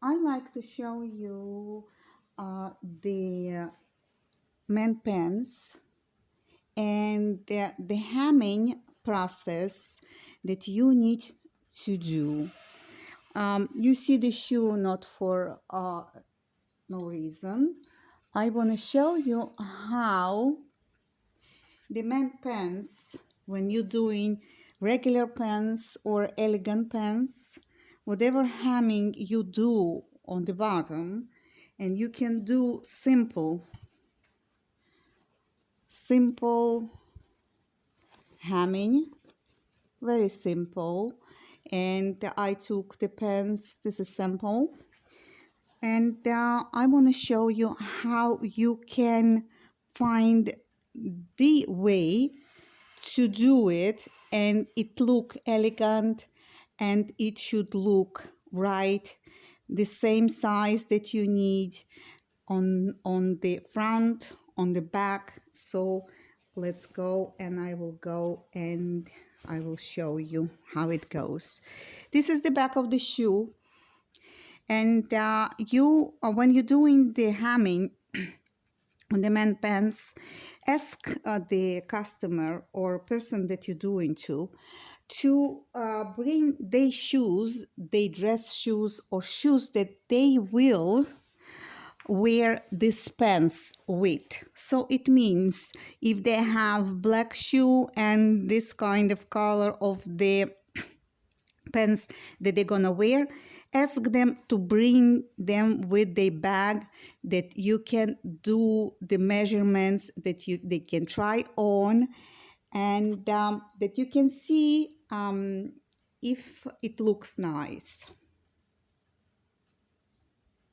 I like to show you the men pens and the hemming process that you need to do. You see the shoe not for no reason. I want to show you how the men pens, when you're doing regular pens or elegant pens, whatever hemming you do on the bottom, and you can do simple hemming, very simple. And I took the pens, this is sample, and I want to show you how you can find the way to do it and it look elegant and it should look right, the same size that you need on the front, on the back. So let's go, and I will go and I will show you how it goes. This is the back of the shoe, and when you're doing the hemming on the men pants, ask the customer or person that you're doing to bring their shoes, their dress shoes or shoes that they will wear this pants with. So it means if they have black shoe and this kind of color of the pants that they're gonna wear, ask them to bring them with their bag that you can do the measurements, that they can try on, and that you can see if it looks nice.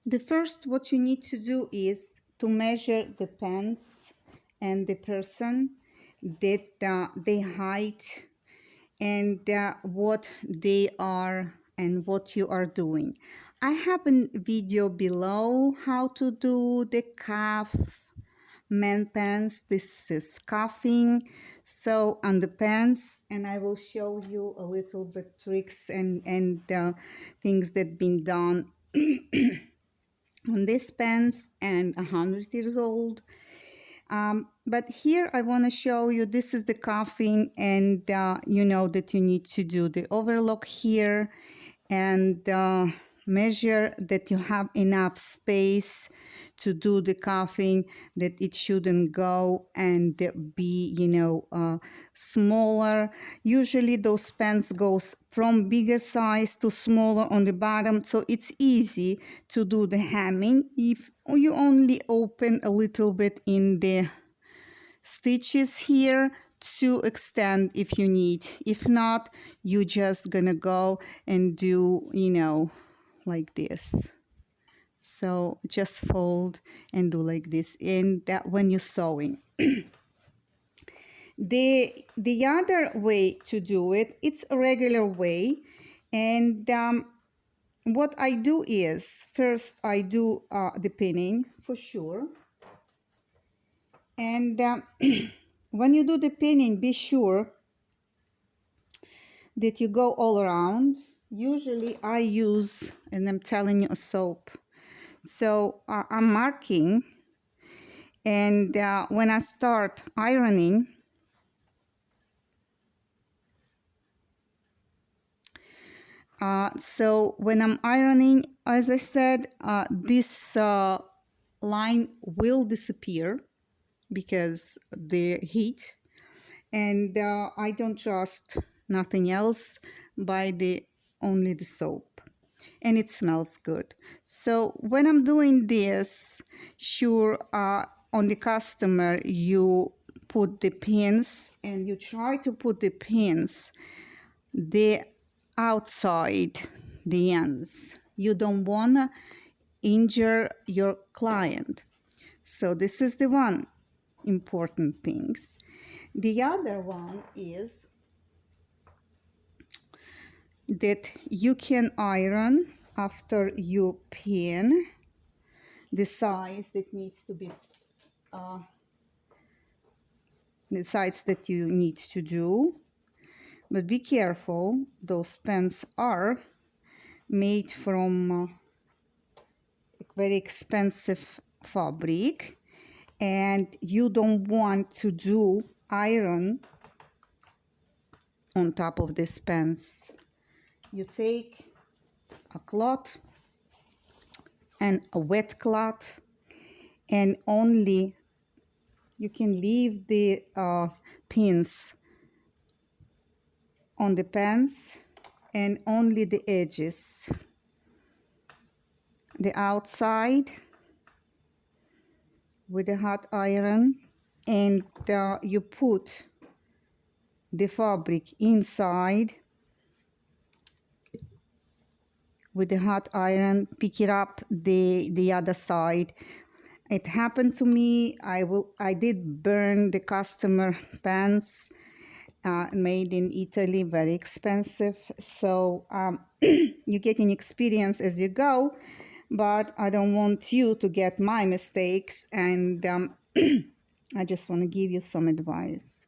The first what you need to do is to measure the pants and the person, that the height and what they are and what you are doing. I have a video below how to do the calf men pants. This is cuffing, so on the pants, and I will show you a little bit tricks and things that been done on this pants and 100 years old. But here I want to show you, this is the cuffing, and you know that you need to do the overlock here and measure that you have enough space to do the cuffing, that it shouldn't go and be, smaller. Usually those pants goes from bigger size to smaller on the bottom, so it's easy to do the hemming if you only open a little bit in the stitches here to extend if you need. If not, you just gonna go and do, like this. So just fold and do like this, and that when you're sewing. The other way to do it, it's a regular way, and what I do is first I do the pinning for sure, and when you do the pinning, be sure that you go all around. Usually I use, and I'm telling you, a soap. So I'm marking, and when I start ironing, so when I'm ironing, as I said, this line will disappear because the heat, and I don't trust nothing else by only the soap, and it smells good. So when I'm doing this, sure, on the customer you put the pins, and you try to put the pins the outside the ends. You don't want to injure your client. So this is the one important things. The other one is that you can iron after you pin the size that needs to be the size that you need to do, but be careful, those pants are made from very expensive fabric and you don't want to do iron on top of this pants, you take a cloth and a wet cloth, and only you can leave the pins on the pants and only the edges, the outside with the hot iron, and you put the fabric inside with the hot iron, pick it up the other side. It happened to me. I did burn the customer pants made in Italy, very expensive. So you get an experience as you go, but I don't want you to get my mistakes, and I just want to give you some advice.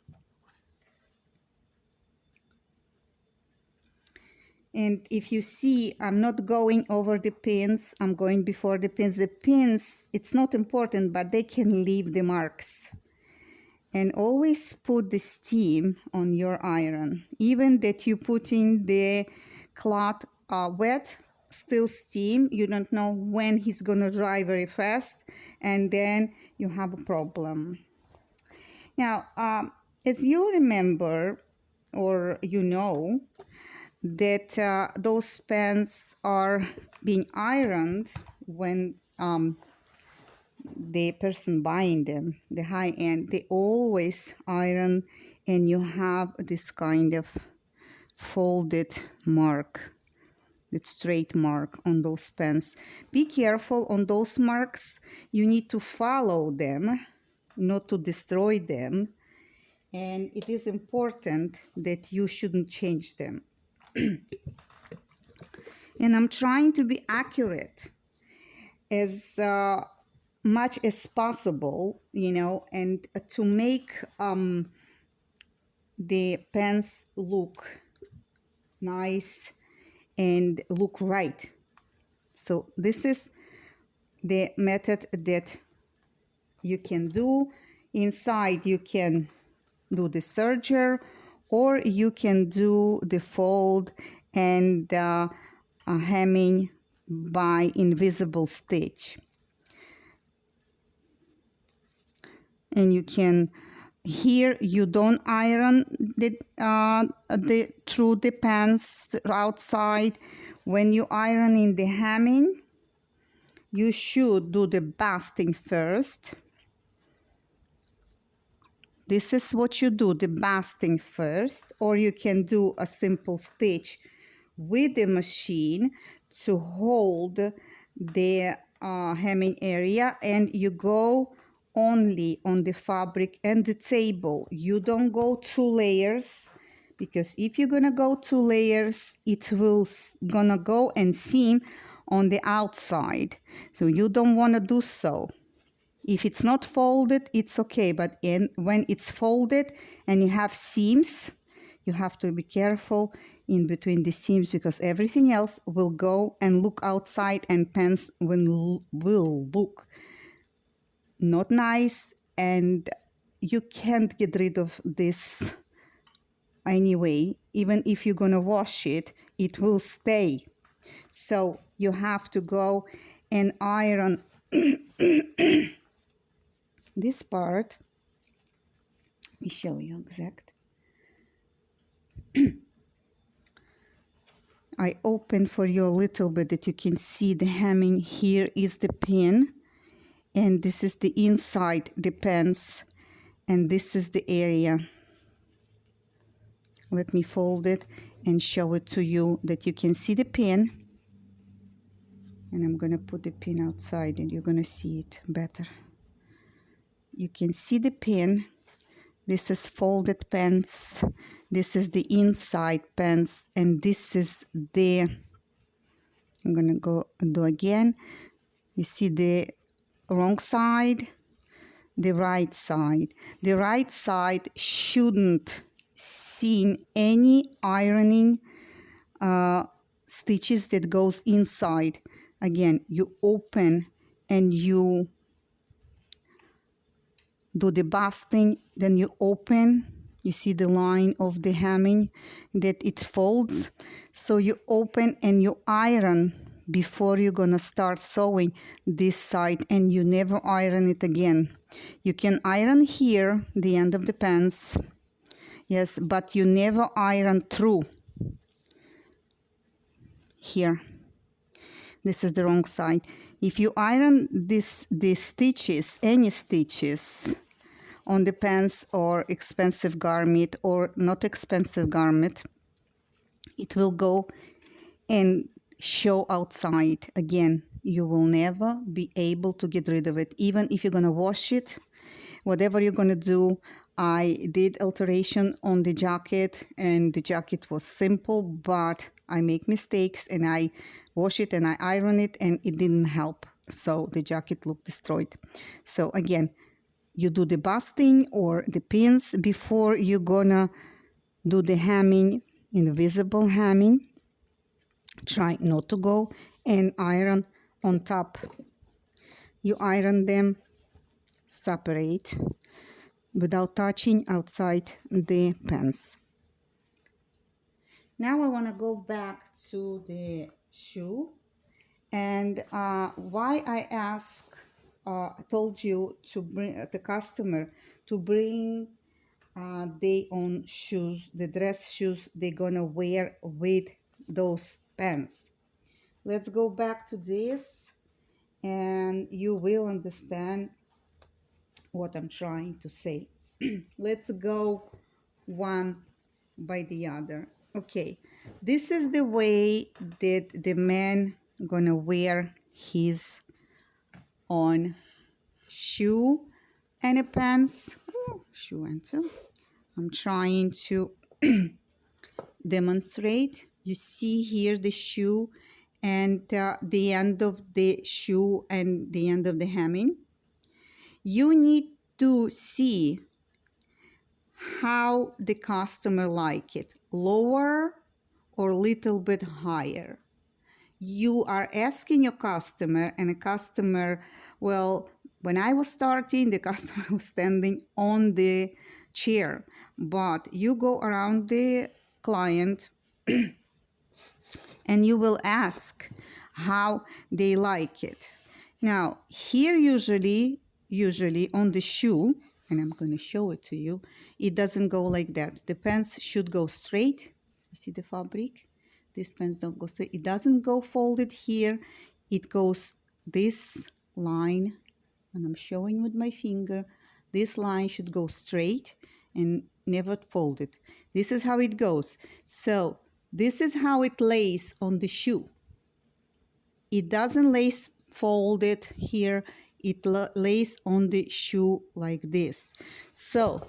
And if you see, I'm not going over the pins, I'm going before the pins. The pins, it's not important, but they can leave the marks. And always put the steam on your iron. Even that you put in the cloth wet, still steam. You don't know when he's gonna dry very fast, and then you have a problem. Now, as you remember, or you know, that those pants are being ironed when the person buying them, the high end, they always iron, and you have this kind of folded mark, the straight mark on those pants. Be careful on those marks. You need to follow them, not to destroy them, and it is important that you shouldn't change them. And I'm trying to be accurate as much as possible, you know, and to make the pants look nice and look right. So this is the method that you can do. Inside you can do the serger, or you can do the fold and hemming by invisible stitch. And you can, here you don't iron the through the pants outside. When you iron in the hemming, you should do the basting first. This is what you do, the basting first, or you can do a simple stitch with the machine to hold the hemming area, and you go only on the fabric and the table. You don't go 2 layers, because if you're gonna go 2 layers, it will gonna go and seam on the outside. So you don't want to do so. If it's not folded, it's okay, but when it's folded and you have seams, you have to be careful in between the seams, because everything else will go and look outside, and pants will look not nice, and you can't get rid of this anyway. Even if you're gonna wash it, it will stay. So you have to go and iron this part. Let me show you exact. I open for you a little bit that you can see the hemming. Here is the pin, and this is the inside, the pants, and this is the area. Let me fold it and show it to you that you can see the pin. And I'm gonna put the pin outside and you're gonna see it better. You can see the pin. This is folded pants. This is the inside pants, and this is the, I'm gonna go do again. You see the wrong side, the right side. The right side shouldn't see any ironing stitches that goes inside. Again, you open and you do the busting, then you open, you see the line of the hemming that it folds. So you open and you iron before you're gonna start sewing this side, and you never iron it again. You can iron here, the end of the pants, yes, but you never iron through here. This is the wrong side. If you iron these stitches, any stitches on the pants or expensive garment or not expensive garment, it will go and show outside again. You will never be able to get rid of it, even if you're gonna wash it, whatever you're gonna do. I did alteration on the jacket, and the jacket was simple, but I make mistakes and I wash it and I iron it, and it didn't help. So the jacket looked destroyed. So again, you do the busting or the pins before you're gonna do the hemming, invisible hemming. Try not to go and iron on top. You iron them separate without touching outside the pants. Now I want to go back to the shoe, and why I told you to bring the customer to bring their own shoes, the dress shoes they're gonna wear with those pants. Let's go back to this and you will understand what I'm trying to say. Let's go one by the other. Okay, this is the way that the man gonna wear his own shoe and a pants. Shoe and two. I'm trying to demonstrate. You see here the shoe and the end of the shoe and the end of the hemming. You need to see how the customer like it, lower or little bit higher. You are asking your customer, and a customer, well, when I was starting, the customer was standing on the chair, but you go around the client and you will ask how they like it. Now, here usually on the shoe, and I'm going to show it to you, it doesn't go like that. The pants should go straight. You see the fabric? These pants don't go straight. It doesn't go folded here. It goes this line, and I'm showing with my finger. This line should go straight and never folded. This is how it goes. So this is how it lays on the shoe. It doesn't lay folded here. It lays on the shoe like this. So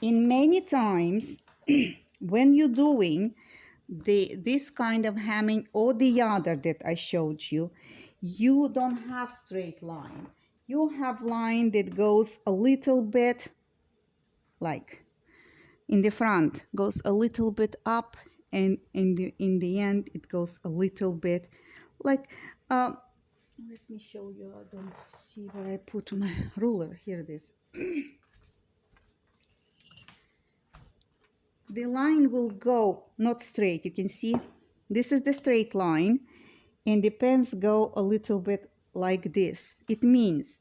in many times when you're doing this kind of hemming or the other that I showed you, you don't have straight line. You have line that goes a little bit like in the front, goes a little bit up, and in the end it goes a little bit like let me show you. I don't see where I put my ruler. Here it is. The line will go not straight. You can see this is the straight line, and the pants go a little bit like this. It means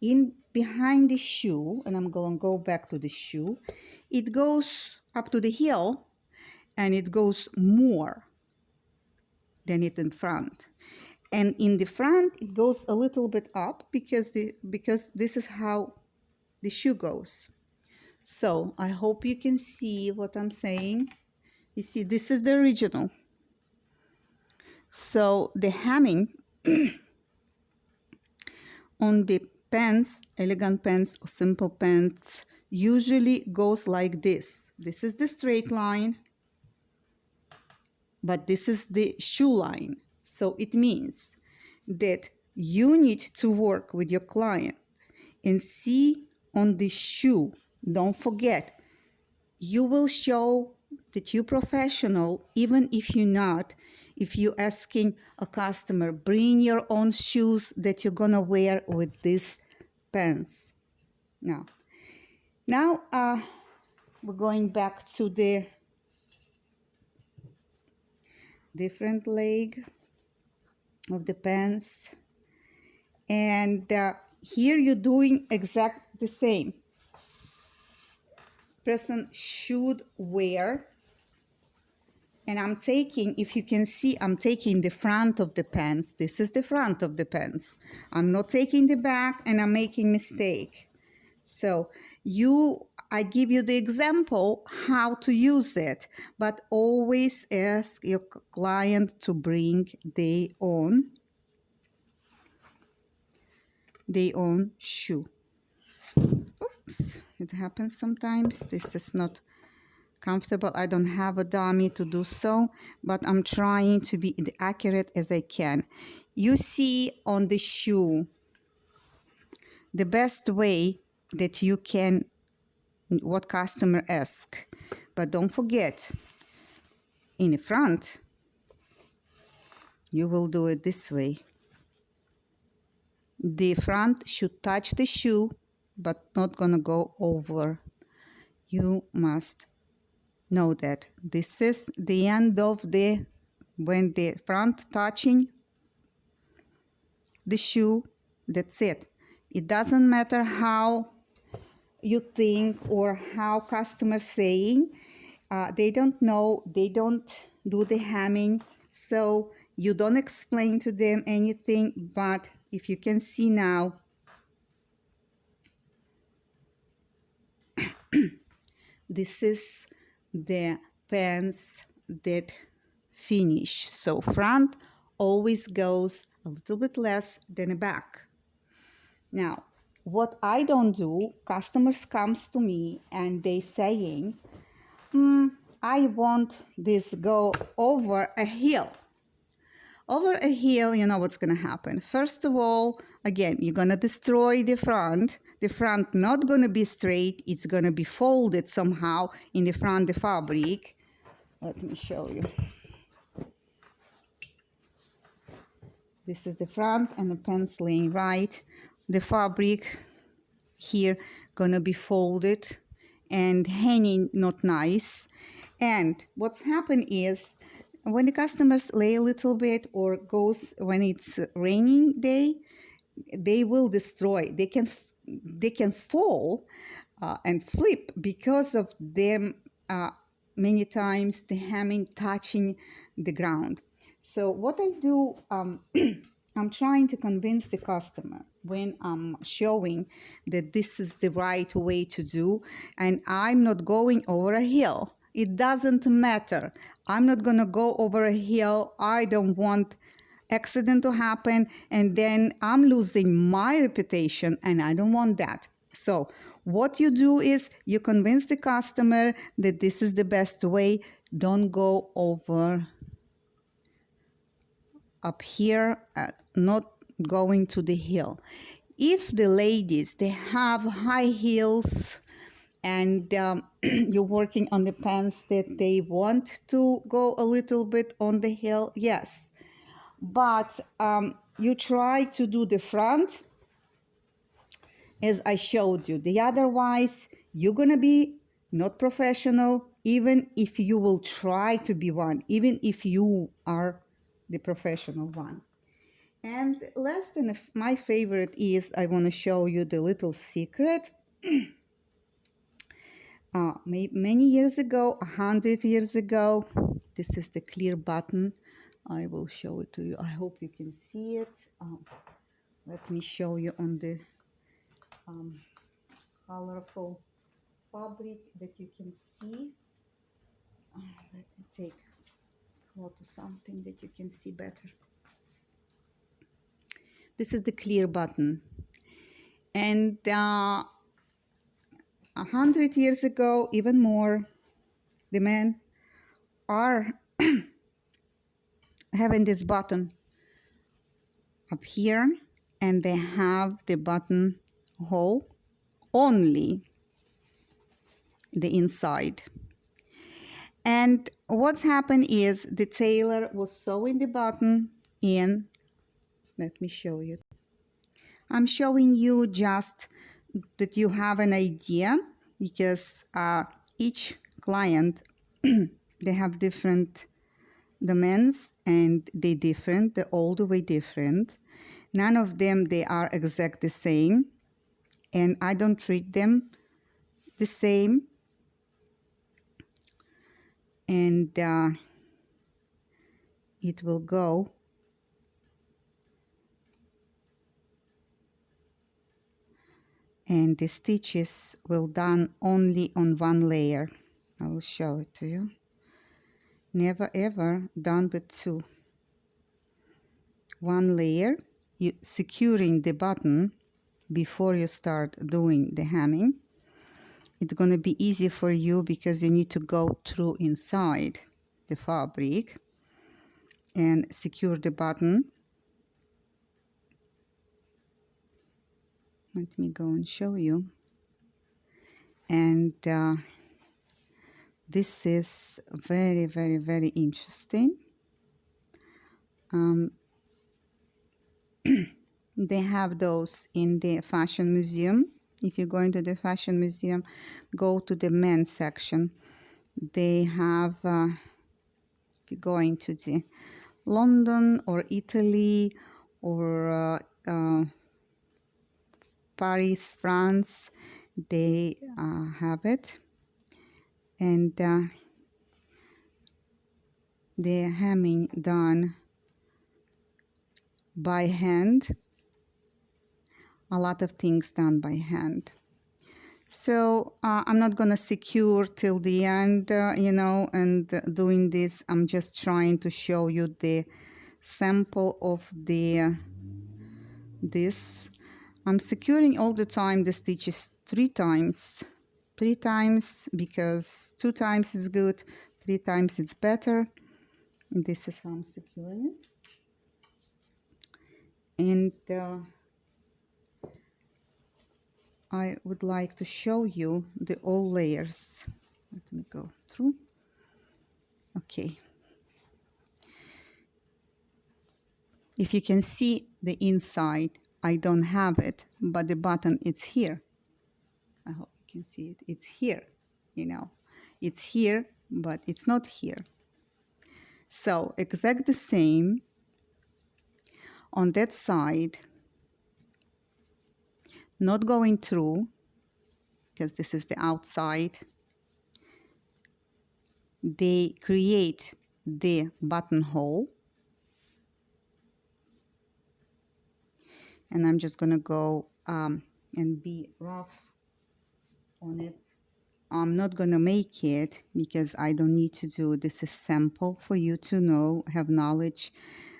in behind the shoe, and I'm going to go back to the shoe, it goes up to the heel, and it goes more than it in front. And in the front, it goes a little bit up because this is how the shoe goes. So I hope you can see what I'm saying. You see, this is the original. So the hemming on the pants, elegant pants or simple pants, usually goes like this. This is the straight line, but this is the shoe line. So it means that you need to work with your client and see on the shoe. Don't forget, you will show that you're professional, even if you're not. if you're asking a customer, bring your own shoes that you're gonna wear with these pants. Now we're going back to the different leg of the pants, and here you're doing exact the same. Person should wear, and I'm taking, if you can see, I'm taking the front of the pants. This is the front of the pants. I'm not taking the back, and I'm making mistake. So I give you the example how to use it, but always ask your client to bring their own shoe. Oops, it happens sometimes. This is not comfortable. I don't have a dummy to do so, but I'm trying to be as accurate as I can. You see on the shoe the best way that you can, what customer asks. But don't forget, in the front, you will do it this way. The front should touch the shoe, but not gonna go over. You must know that. This is the end of when the front touching the shoe, that's it. It doesn't matter how you think or how customers saying. They don't know, they don't do the hemming, so you don't explain to them anything. But if you can see now, this is the pants that finish. So front always goes a little bit less than the back. Now, what I don't do, customers comes to me and they saying, I want this go over a hill. Over a hill, you know what's going to happen. First of all, again, you're going to destroy the front. The front not going to be straight. It's going to be folded somehow in the front, the fabric. Let me show you. This is the front and the pants laying right. The fabric here going to be folded and hanging not nice. And what's happened is, when the customers lay a little bit or goes when it's raining day, they will destroy. They can fall and flip because of them. Many times the hemming touching the ground. So what I do, I'm trying to convince the customer when I'm showing that this is the right way to do, and I'm not going over a hill. It doesn't matter. I'm not going to go over a hill. I don't want accident to happen, and then I'm losing my reputation, and I don't want that. So what you do is you convince the customer that this is the best way. Don't go over up here, not going to the hill. If the ladies, they have high heels, and you're working on the pants that they want to go a little bit on the hill, yes. But you try to do the front as I showed you. The otherwise, you're going to be not professional, even if you will try to be one, even if you are the professional one. And last and my favorite is, I want to show you the little secret. Many years ago, 100 years ago, this is the clear button. I will show it to you. I hope you can see it. Let me show you on the colorful fabric that you can see. Let me take cloth or something that you can see better. This is the clear button. And 100 years ago, even more, the men are having this button up here, and they have the button hole only the inside. And what's happened is the tailor was sewing the button in. Let me show you. I'm showing you just that you have an idea, because each client, they have different demands, and they're all the way different. None of them, they are exact the same, and I don't treat them the same. And it will go. And the stitches will done only on one layer. I will show it to you. Never ever done with two. One layer, you securing the button before you start doing the hemming. It's going to be easy for you because you need to go through inside the fabric and secure the button. Let me go and show you. And this is very, very, very interesting. They have those in the fashion museum. If you're going to the fashion museum, go to the men's section. They have, if you're going to the London or Italy or Paris, France, they have it. And they're hemming done by hand. A lot of things done by hand. So I'm not gonna secure till the end, and doing this, I'm just trying to show you the sample of this. I'm securing all the time the stitches three times because 2 times is good, 3 times it's better. And this is how I'm securing it. And I would like to show you the all layers. Let me go through. Okay. If you can see the inside, I don't have it, but the button is here. I hope you can see it. It's here, It's here, but it's not here. So exact the same on that side, not going through, because this is the outside. They create the buttonhole. And I'm just gonna go and be rough on it. I'm not gonna make it because I don't need to do this. Is sample for you to know, have knowledge.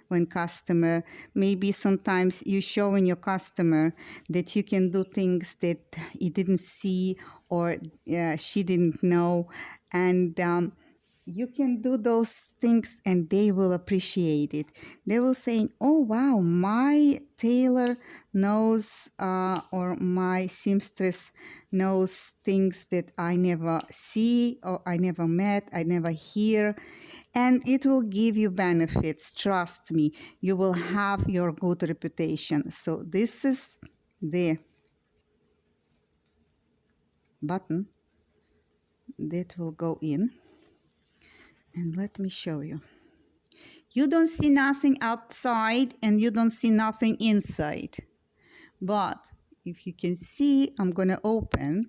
When customer, maybe sometimes you showing your customer that you can do things that he didn't see or she didn't know, and you can do those things and they will appreciate it. They will say, oh wow, my tailor knows or my seamstress knows things that I never see or I never met, I never hear. And it will give you benefits, trust me. You will have your good reputation. So this is the button that will go in. And let me show you. You don't see nothing outside and you don't see nothing inside. But if you can see, I'm going to open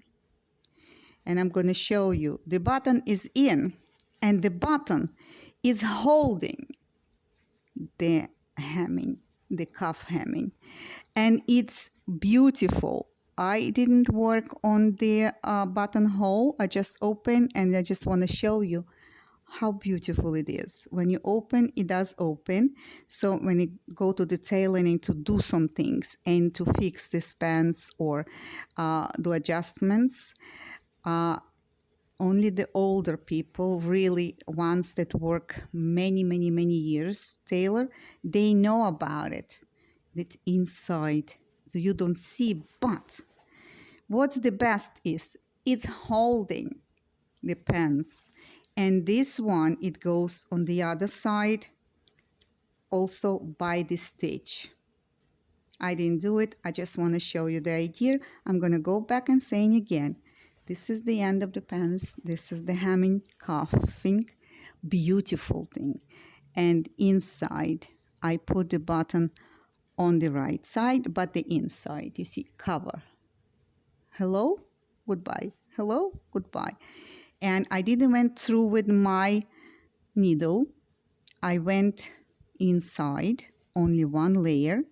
and I'm going to show you. The button is in and the button is holding the hemming, the cuff hemming. And it's beautiful. I didn't work on the buttonhole. I just opened and I just want to show you how beautiful it is. When you open, it does open. So when you go to the tailoring to do some things and to fix this pants or do adjustments, only the older people, really ones that work many, many, many years, tailor, they know about it. That inside, so you don't see, but what's the best is it's holding the pants And this one, it goes on the other side also by this stitch. I didn't do it, I just want to show you the idea. I'm going to go back and saying again, this is the end of the pants, this is the hemming, cuffing, beautiful thing. And inside, I put the button on the right side, but the inside, you see, cover. Hello, goodbye, hello, goodbye. And I didn't went through with my needle. I went inside, only one layer.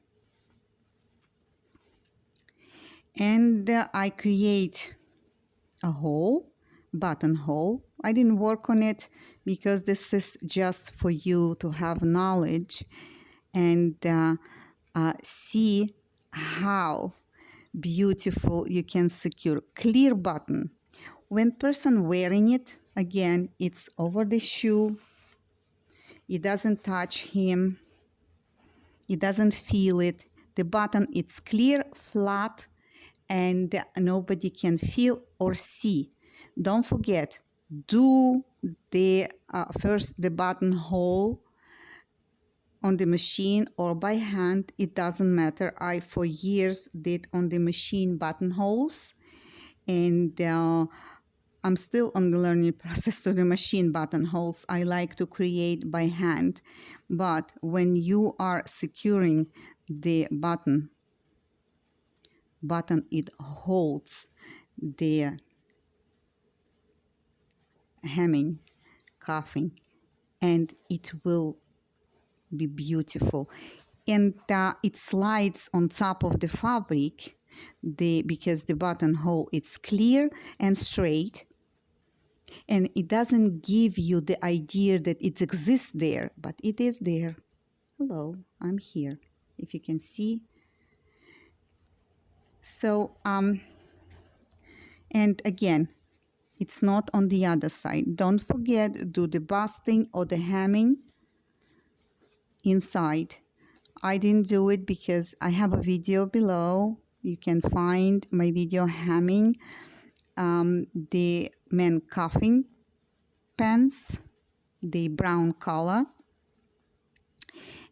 And I create a hole, buttonhole. I didn't work on it because this is just for you to have knowledge and see how beautiful you can secure. Clear button. When person wearing it, again, it's over the shoe. It doesn't touch him. It doesn't feel it. The button, it's clear, flat, and nobody can feel or see. Don't forget, do the first the buttonhole on the machine or by hand. It doesn't matter. I for years did on the machine buttonholes, and I'm still on the learning process to the machine buttonholes. I like to create by hand, but when you are securing the button, it holds the hemming, cuffing, and it will be beautiful. And it slides on top of the fabric because the buttonhole it's clear and straight, and it doesn't give you the idea that it exists there, but it is there. Hello, I'm here, if you can see. So and again, it's not on the other side. Don't forget, do the busting or the hemming inside. I didn't do it because I have a video below. You can find my video hemming the men cuffing pants, the brown color.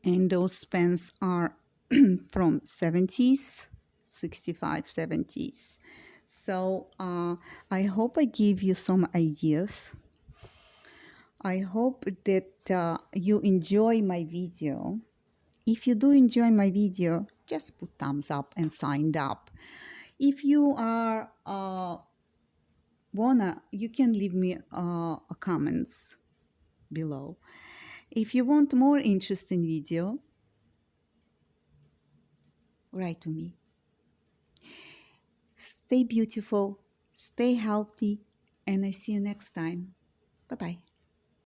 And those pants are from 70s, 65, 70s. So I hope I give you some ideas. I hope that you enjoy my video. If you do enjoy my video, just put thumbs up and sign up. If you are you can leave me a comments below. If you want more interesting video, write to me. Stay beautiful, stay healthy, and I see you next time. Bye-bye.